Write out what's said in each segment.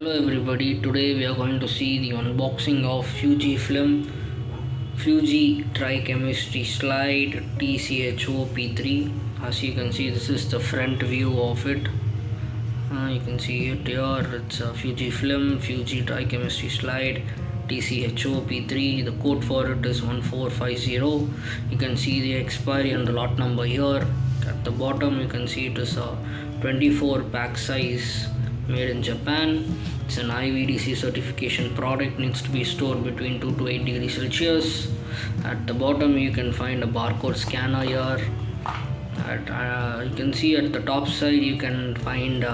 Hello everybody, today we are going to see the unboxing of Fuji Dri-Chemistry Slide TCHO-P3. As you can see, this is the front view of it. You can see it here, it's a Fujifilm Fuji Dri-Chemistry Slide TCHO-P3. The code for it is 1450. You can see the expiry and the lot number here. At the bottom you can see it is a 24 pack size, made in Japan. It's an IVDC certification product, needs to be stored between 2 to 8 degrees Celsius. At the bottom you can find a barcode scanner here. You can see at the top side you can find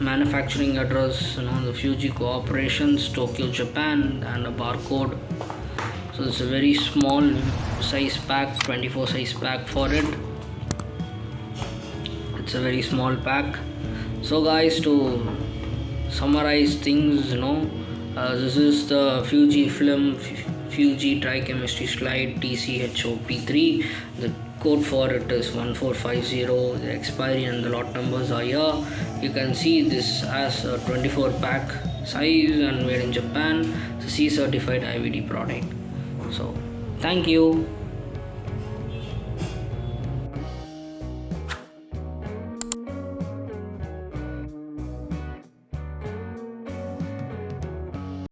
manufacturing address, the Fuji Corporations, Tokyo, Japan, and a barcode. So it's a very small size pack, 24 size pack for it. It's a very small pack. So guys, to summarize things, this is the Fujifilm Fuji Dri-Chemistry Slide TCHO-P3. The code for it is 1450. The expiry and the lot numbers are here. You can see this as a 24 pack size and made in Japan. It's a C certified IVD product. So thank you.